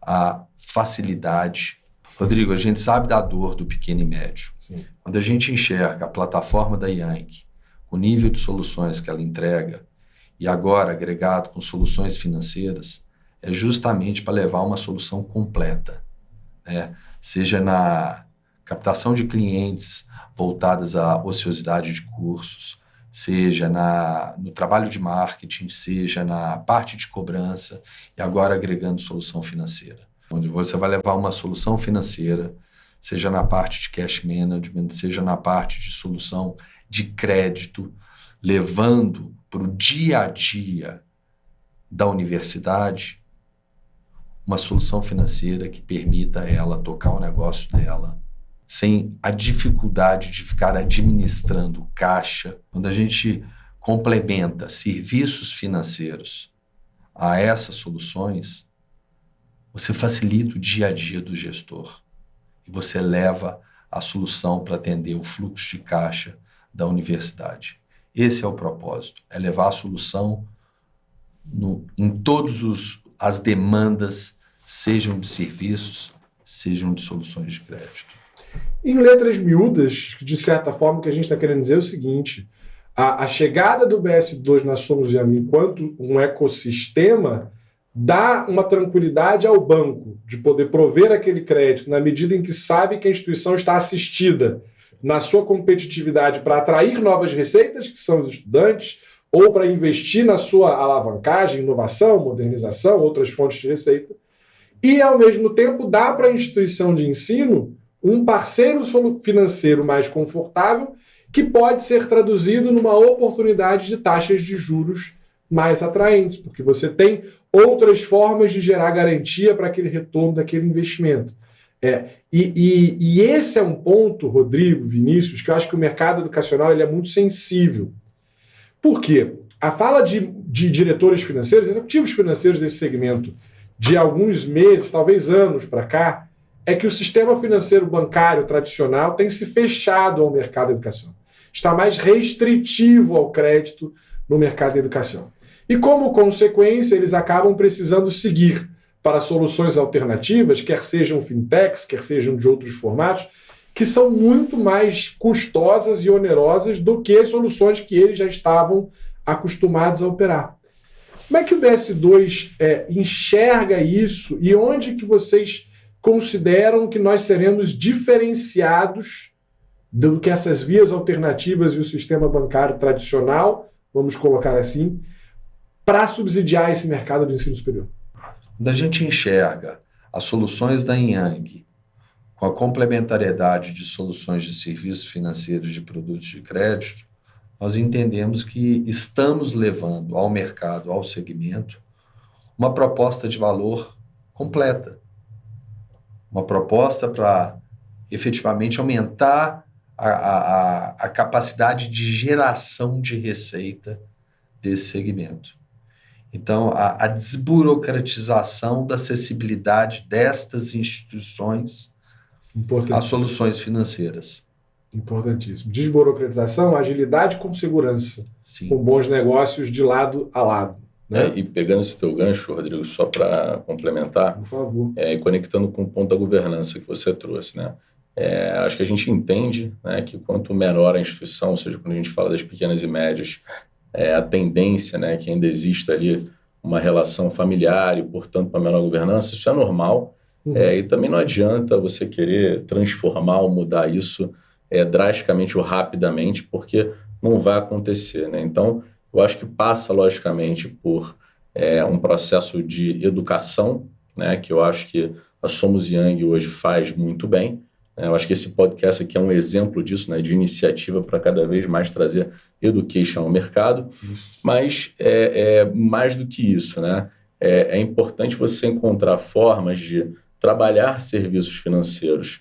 a facilidade. Rodrigo, a gente sabe da dor do pequeno e médio. Sim. Quando a gente enxerga a plataforma da Yang, o nível de soluções que ela entrega, e agora agregado com soluções financeiras, é justamente para levar uma solução completa, né? Seja na captação de clientes voltadas à ociosidade de cursos, seja no trabalho de marketing, seja na parte de cobrança, e agora agregando solução financeira, onde você vai levar uma solução financeira, seja na parte de cash management, seja na parte de solução de crédito, levando para o dia a dia da universidade uma solução financeira que permita ela tocar o negócio dela sem a dificuldade de ficar administrando caixa. Quando a gente complementa serviços financeiros a essas soluções, você facilita o dia a dia do gestor e você leva a solução para atender o fluxo de caixa da universidade. Esse é o propósito, é levar a solução em todas as demandas, sejam de serviços, sejam de soluções de crédito. Em letras miúdas, de certa forma, o que a gente está querendo dizer é o seguinte: a chegada do BS2 na Somos Yang enquanto um ecossistema dá uma tranquilidade ao banco de poder prover aquele crédito na medida em que sabe que a instituição está assistida na sua competitividade para atrair novas receitas, que são os estudantes, ou para investir na sua alavancagem, inovação, modernização, outras fontes de receita. E, ao mesmo tempo, dá para a instituição de ensino um parceiro financeiro mais confortável que pode ser traduzido numa oportunidade de taxas de juros mais atraentes, porque você tem outras formas de gerar garantia para aquele retorno daquele investimento. E esse é um ponto, Rodrigo, Vinícius, que eu acho que o mercado educacional ele é muito sensível. Por quê? A fala de diretores financeiros, executivos financeiros desse segmento, de alguns meses, talvez anos para cá, é que o sistema financeiro bancário tradicional tem se fechado ao mercado da educação. Está mais restritivo ao crédito no mercado da educação. E, como consequência, eles acabam precisando seguir para soluções alternativas, quer sejam fintechs, quer sejam de outros formatos, que são muito mais custosas e onerosas do que as soluções que eles já estavam acostumados a operar. Como é que o BS2 enxerga isso e onde que vocês consideram que nós seremos diferenciados do que essas vias alternativas e o sistema bancário tradicional, vamos colocar assim, para subsidiar esse mercado de ensino superior? Quando a gente enxerga as soluções da Yang com a complementariedade de soluções de serviços financeiros de produtos de crédito, nós entendemos que estamos levando ao mercado, ao segmento, uma proposta de valor completa. Uma proposta para efetivamente aumentar a capacidade de geração de receita desse segmento. Então, a desburocratização da acessibilidade destas instituições às soluções financeiras. Importantíssimo. Desburocratização, agilidade com segurança. Sim. Com bons negócios de lado a lado. Né? E pegando esse teu gancho, Rodrigo, só para complementar, por favor, e conectando com o ponto da governança que você trouxe, né? Acho que a gente entende, né, que quanto menor a instituição, ou seja, quando a gente fala das pequenas e médias, a tendência, né, que ainda exista ali uma relação familiar e, portanto, uma menor governança, isso é normal. E também não adianta você querer transformar ou mudar isso drasticamente ou rapidamente, porque não vai acontecer, né? Então, eu acho que passa, logicamente, por um processo de educação, né, que eu acho que a Somos Yang hoje faz muito bem. Eu acho que esse podcast aqui é um exemplo disso, né, de iniciativa para cada vez mais trazer education ao mercado. Mas mais do que isso, né, é importante você encontrar formas de trabalhar serviços financeiros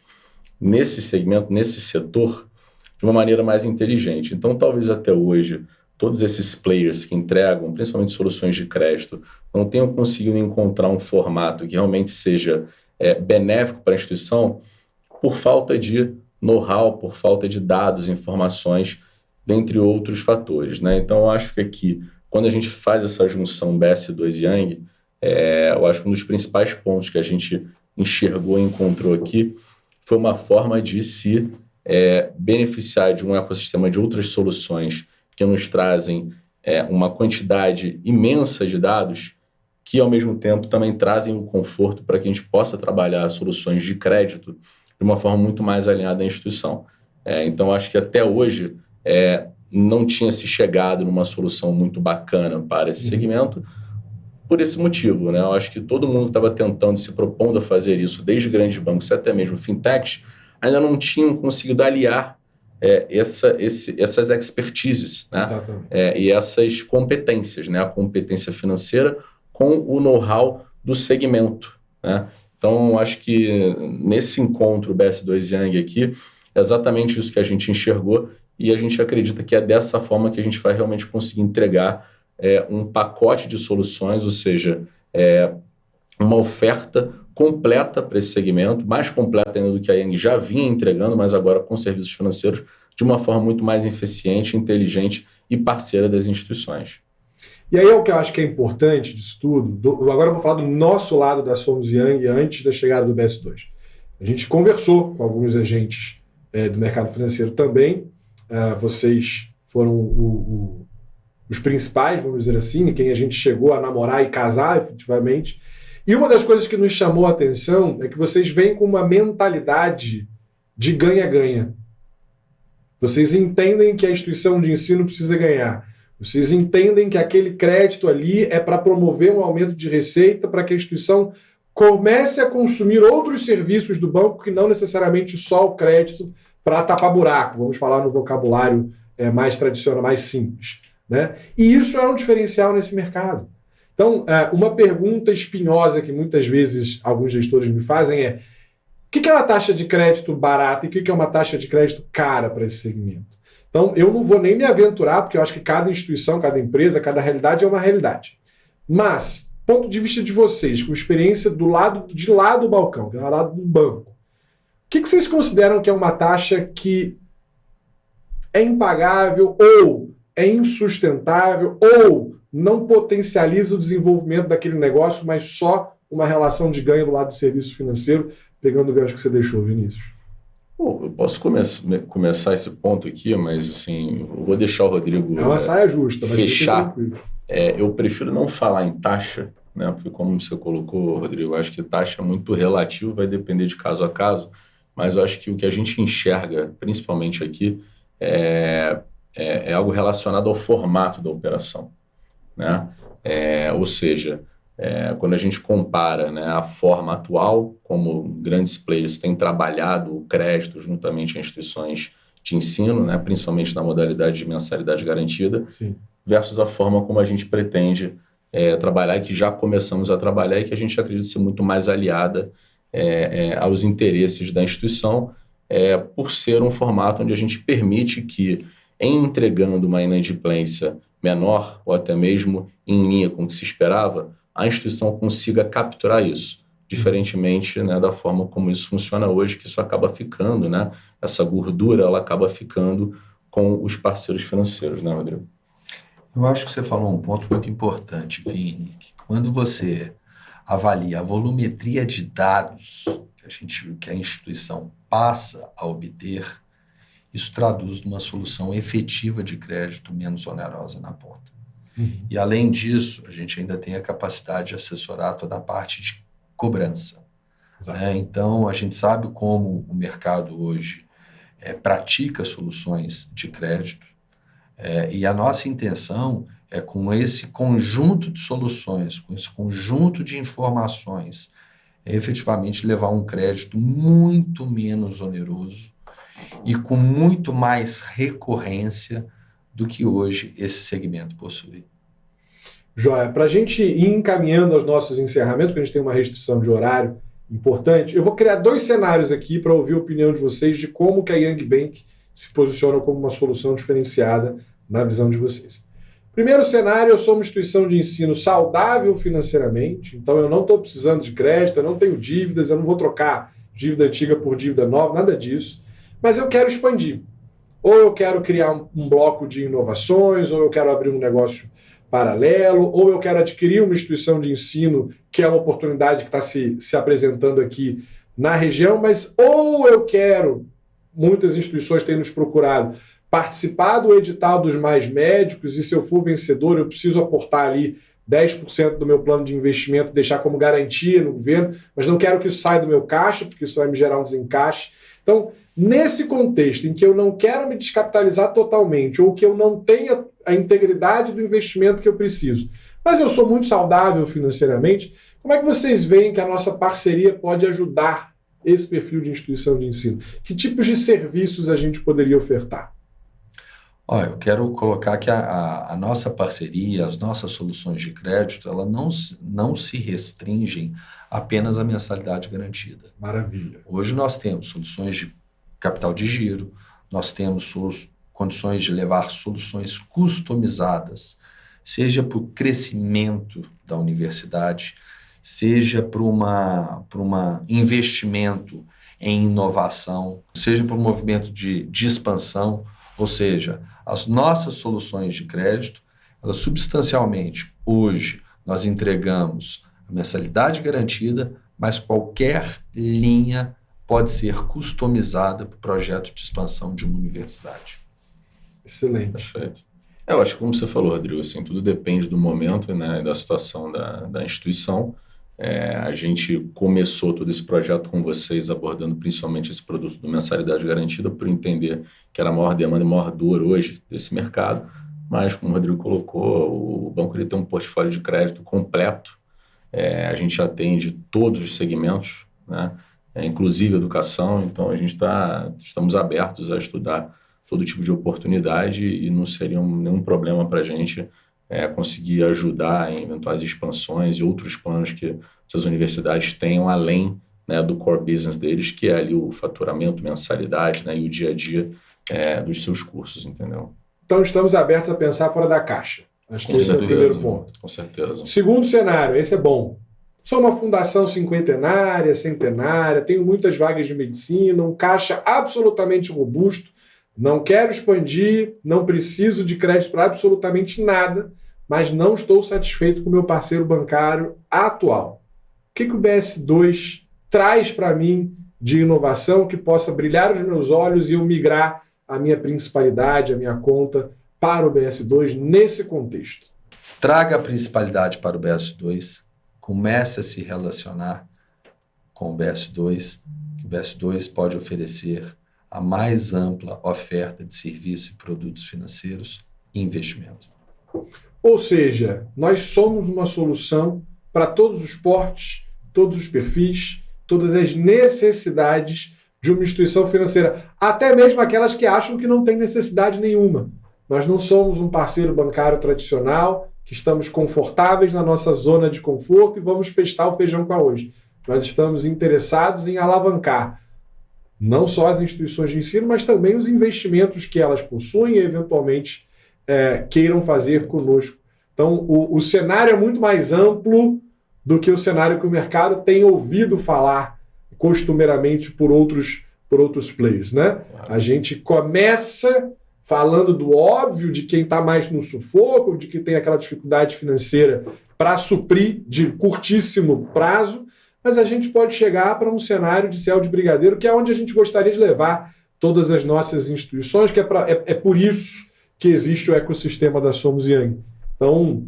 nesse segmento, nesse setor, de uma maneira mais inteligente. Então, talvez até hoje, todos esses players que entregam, principalmente soluções de crédito, não tenham conseguido encontrar um formato que realmente seja benéfico para a instituição por falta de know-how, por falta de dados, informações, dentre outros fatores, né? Então, eu acho que aqui, quando a gente faz essa junção BS2 e Yang, eu acho que um dos principais pontos que a gente enxergou e encontrou aqui foi uma forma de se beneficiar de um ecossistema de outras soluções que nos trazem uma quantidade imensa de dados que, ao mesmo tempo, também trazem o conforto para que a gente possa trabalhar soluções de crédito de uma forma muito mais alinhada à instituição. Então, acho que até hoje não tinha se chegado numa solução muito bacana para esse segmento, por esse motivo, né? Eu acho que todo mundo estava tentando, se propondo a fazer isso, desde grandes bancos até mesmo fintechs, ainda não tinham conseguido aliar essas expertises, né? E essas competências, né? A competência financeira com o know-how do segmento, né? Então, acho que nesse encontro BS2 Yang aqui, é exatamente isso que a gente enxergou e a gente acredita que é dessa forma que a gente vai realmente conseguir entregar um pacote de soluções, ou seja, uma oferta completa para esse segmento, mais completa ainda do que a Yang já vinha entregando, mas agora com serviços financeiros, de uma forma muito mais eficiente, inteligente e parceira das instituições. E aí é o que eu acho que é importante disso tudo. Agora eu vou falar do nosso lado da Somos Yang antes da chegada do BS2. A gente conversou com alguns agentes do mercado financeiro também. Vocês foram os principais, vamos dizer assim, quem a gente chegou a namorar e casar efetivamente. E uma das coisas que nos chamou a atenção é que vocês vêm com uma mentalidade de ganha-ganha. Vocês entendem que a instituição de ensino precisa ganhar. Vocês entendem que aquele crédito ali é para promover um aumento de receita para que a instituição comece a consumir outros serviços do banco que não necessariamente só o crédito para tapar buraco. Vamos falar no vocabulário mais tradicional, mais simples, né? E isso é um diferencial nesse mercado. Então, uma pergunta espinhosa que muitas vezes alguns gestores me fazem é: o que é uma taxa de crédito barata e o que é uma taxa de crédito cara para esse segmento? Então, eu não vou nem me aventurar, porque eu acho que cada instituição, cada empresa, cada realidade é uma realidade. Mas, ponto de vista de vocês, com experiência de lá do balcão, do lado do banco, o que vocês consideram que é uma taxa que é impagável ou é insustentável ou não potencializa o desenvolvimento daquele negócio, mas só uma relação de ganho do lado do serviço financeiro, pegando o gancho que você deixou, Vinícius? Eu posso começar esse ponto aqui, mas assim, eu vou deixar o Rodrigo uma saia justa, mas fechar. Eu prefiro não falar em taxa, né? Porque como você colocou, Rodrigo, eu acho que taxa é muito relativo, vai depender de caso a caso, mas eu acho que o que a gente enxerga, principalmente aqui, é algo relacionado ao formato da operação, né? Ou seja, quando a gente compara, né, a forma atual, como grandes players têm trabalhado o crédito juntamente a instituições de ensino, né, principalmente na modalidade de mensalidade garantida, sim, versus a forma como a gente pretende trabalhar e que já começamos a trabalhar e que a gente acredita ser muito mais aliada aos interesses da instituição, por ser um formato onde a gente permite que, em entregando uma inadimplência menor ou até mesmo em linha com o que se esperava, a instituição consiga capturar isso, diferentemente, né, da forma como isso funciona hoje, que isso acaba ficando, né, essa gordura, ela acaba ficando com os parceiros financeiros, né, Rodrigo? Eu acho que você falou um ponto muito importante, Vini, que quando você avalia a volumetria de dados que a instituição passa a obter, isso traduz numa solução efetiva de crédito menos onerosa na ponta. E, além disso, a gente ainda tem a capacidade de assessorar toda a parte de cobrança. Então, a gente sabe como o mercado hoje pratica soluções de crédito e a nossa intenção é, com esse conjunto de soluções, com esse conjunto de informações, efetivamente levar um crédito muito menos oneroso e com muito mais recorrência do que hoje esse segmento possui. Joia, para a gente ir encaminhando aos nossos encerramentos, porque a gente tem uma restrição de horário importante, eu vou criar 2 cenários aqui para ouvir a opinião de vocês de como que a Young Bank se posiciona como uma solução diferenciada na visão de vocês. Primeiro cenário, eu sou uma instituição de ensino saudável financeiramente, então eu não estou precisando de crédito, eu não tenho dívidas, eu não vou trocar dívida antiga por dívida nova, nada disso, mas eu quero expandir. Ou eu quero criar um bloco de inovações, ou eu quero abrir um negócio paralelo, ou eu quero adquirir uma instituição de ensino, que é uma oportunidade que está se apresentando aqui na região, mas ou eu quero, muitas instituições têm nos procurado, participar do edital dos Mais Médicos, e se eu for vencedor, eu preciso aportar ali 10% do meu plano de investimento, deixar como garantia no governo, mas não quero que isso saia do meu caixa, porque isso vai me gerar um desencaixe. Então, nesse contexto em que eu não quero me descapitalizar totalmente, ou que eu não tenha a integridade do investimento que eu preciso, mas eu sou muito saudável financeiramente, como é que vocês veem que a nossa parceria pode ajudar esse perfil de instituição de ensino? Que tipos de serviços a gente poderia ofertar? Olha, eu quero colocar que a nossa parceria, as nossas soluções de crédito, ela não se restringem apenas à mensalidade garantida. Maravilha. Hoje nós temos soluções de capital de giro, nós temos condições de levar soluções customizadas, seja para o crescimento da universidade, seja para um investimento em inovação, seja para um movimento de expansão, ou seja, as nossas soluções de crédito, elas substancialmente, hoje, nós entregamos a mensalidade garantida, mas qualquer linha pode ser customizada para o projeto de expansão de uma universidade. Excelente. Perfeito. Eu acho que, como você falou, Rodrigo, assim, tudo depende do momento, né, da situação da instituição. A gente começou todo esse projeto com vocês abordando principalmente esse produto do mensalidade garantida por entender que era a maior demanda e maior dor hoje desse mercado, mas como o Rodrigo colocou, o banco ele tem um portfólio de crédito completo, a gente atende todos os segmentos, né, inclusive educação, então a gente estamos abertos a estudar todo tipo de oportunidade e não seria nenhum problema para a gente conseguir ajudar em eventuais expansões e outros planos que essas universidades tenham além, né, do core business deles, que é ali o faturamento, mensalidade, né, e o dia a dia dos seus cursos, entendeu? Então estamos abertos a pensar fora da caixa. Acho que esse é o primeiro ponto. Com certeza. Segundo cenário, esse é bom. Sou uma fundação cinquentenária, centenária, tenho muitas vagas de medicina, um caixa absolutamente robusto, não quero expandir, não preciso de crédito para absolutamente nada, mas não estou satisfeito com o meu parceiro bancário atual. O que o BS2 traz para mim de inovação que possa brilhar os meus olhos e eu migrar a minha principalidade, a minha conta para o BS2 nesse contexto? Traga a principalidade para o BS2, comece a se relacionar com o BS2, que o BS2 pode oferecer a mais ampla oferta de serviços e produtos financeiros e investimento. Ou seja, nós somos uma solução para todos os portes, todos os perfis, todas as necessidades de uma instituição financeira, até mesmo aquelas que acham que não tem necessidade nenhuma. Nós não somos um parceiro bancário tradicional, que estamos confortáveis na nossa zona de conforto e vamos festar o feijão com arroz. Nós estamos interessados em alavancar não só as instituições de ensino, mas também os investimentos que elas possuem e, eventualmente, queiram fazer conosco. Então, o cenário é muito mais amplo do que o cenário que o mercado tem ouvido falar costumeiramente por outros players, né? A gente começa falando do óbvio de quem está mais no sufoco, de quem tem aquela dificuldade financeira para suprir de curtíssimo prazo, mas a gente pode chegar para um cenário de céu de brigadeiro, que é onde a gente gostaria de levar todas as nossas instituições, que é por isso que existe o ecossistema da Somos Young. Então,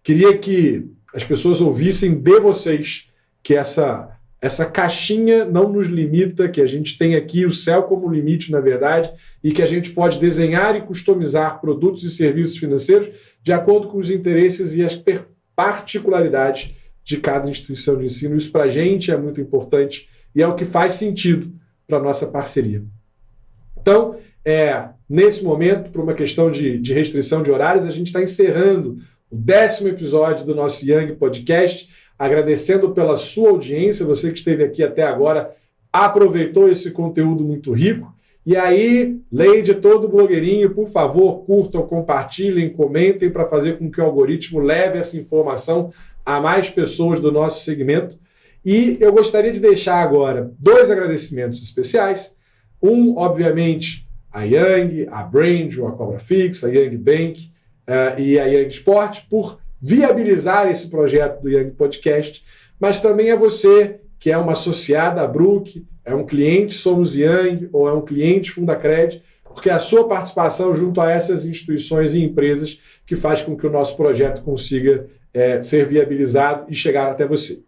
queria que as pessoas ouvissem de vocês que essa caixinha não nos limita, que a gente tem aqui o céu como limite, na verdade, e que a gente pode desenhar e customizar produtos e serviços financeiros de acordo com os interesses e as particularidades de cada instituição de ensino. Isso para a gente é muito importante e é o que faz sentido para a nossa parceria. Então, nesse momento, por uma questão de restrição de horários, a gente está encerrando o 10º episódio do nosso Young Podcast, agradecendo pela sua audiência, você que esteve aqui até agora, aproveitou esse conteúdo muito rico. E aí, lei de todo blogueirinho, por favor, curtam, compartilhem, comentem para fazer com que o algoritmo leve essa informação a mais pessoas do nosso segmento. E eu gostaria de deixar agora 2 agradecimentos especiais. Um, obviamente, a Young, a Brand, a Cobra Fix, a Young Bank e a Young Sport por viabilizar esse projeto do Young Podcast, mas também a você que é uma associada à Brook, é um cliente Somos Young ou é um cliente Fundacred, porque é a sua participação junto a essas instituições e empresas que faz com que o nosso projeto consiga ser viabilizado e chegar até você.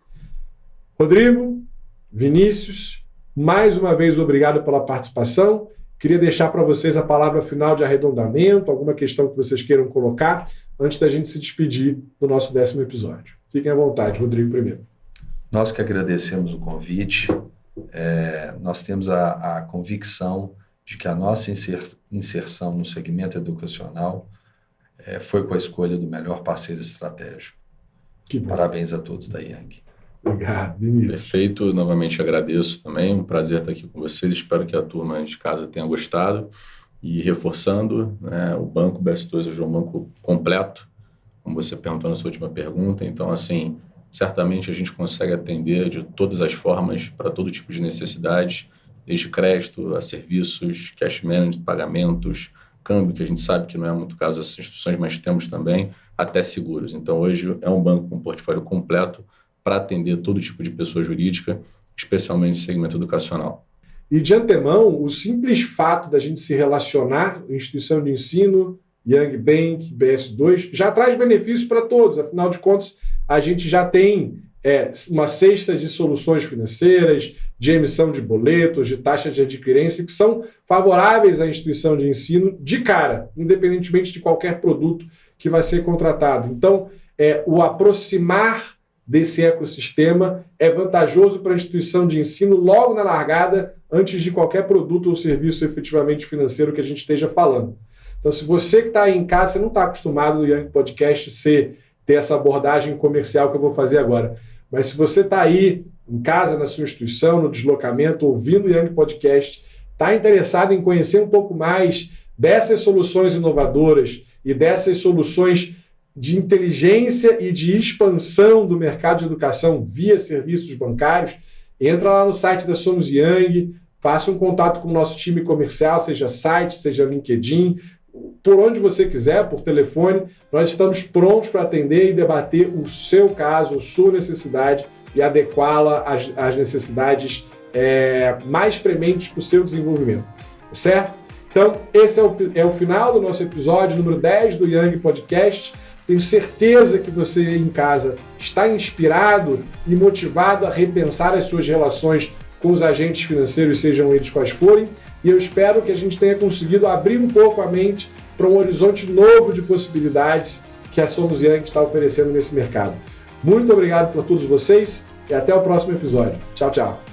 Rodrigo, Vinícius, mais uma vez obrigado pela participação. Queria deixar para vocês a palavra final de arredondamento, alguma questão que vocês queiram colocar, antes da gente se despedir do nosso 10º episódio. Fiquem à vontade, Rodrigo primeiro. Nós que agradecemos o convite, nós temos a convicção de que a nossa inserção no segmento educacional foi com a escolha do melhor parceiro estratégico. Parabéns a todos da Young. Obrigado, Vinícius. Perfeito, novamente agradeço também, um prazer estar aqui com vocês, espero que a turma de casa tenha gostado. E reforçando, o Banco BS2 hoje é um banco completo, como você perguntou na sua última pergunta, então assim, certamente a gente consegue atender de todas as formas para todo tipo de necessidade, desde crédito a serviços, cash management, pagamentos, câmbio, que a gente sabe que não é muito caso dessas instituições, mas temos também, até seguros. Então hoje é um banco com portfólio completo para atender todo tipo de pessoa jurídica, especialmente no segmento educacional. E de antemão, o simples fato da gente se relacionar, instituição de ensino, Young Bank, BS2, já traz benefícios para todos. Afinal de contas, a gente já tem uma cesta de soluções financeiras, de emissão de boletos, de taxa de adquirência, que são favoráveis à instituição de ensino de cara, independentemente de qualquer produto que vai ser contratado. Então, o aproximar desse ecossistema é vantajoso para a instituição de ensino logo na largada, antes de qualquer produto ou serviço efetivamente financeiro que a gente esteja falando. Então, se você que está aí em casa, você não está acostumado no Young Podcast ter essa abordagem comercial que eu vou fazer agora, mas se você está aí em casa, na sua instituição, no deslocamento, ouvindo o Young Podcast, está interessado em conhecer um pouco mais dessas soluções inovadoras e dessas soluções de inteligência e de expansão do mercado de educação via serviços bancários, entra lá no site da Somos Young, faça um contato com o nosso time comercial, seja site, seja LinkedIn, por onde você quiser, por telefone, nós estamos prontos para atender e debater o seu caso, a sua necessidade e adequá-la às necessidades mais prementes para o seu desenvolvimento, certo? Então, esse é o final do nosso episódio número 10 do Young Podcast. Tenho certeza que você em casa está inspirado e motivado a repensar as suas relações com os agentes financeiros, sejam eles quais forem, e eu espero que a gente tenha conseguido abrir um pouco a mente para um horizonte novo de possibilidades que a Somos Young está oferecendo nesse mercado. Muito obrigado por todos vocês e até o próximo episódio. Tchau, tchau.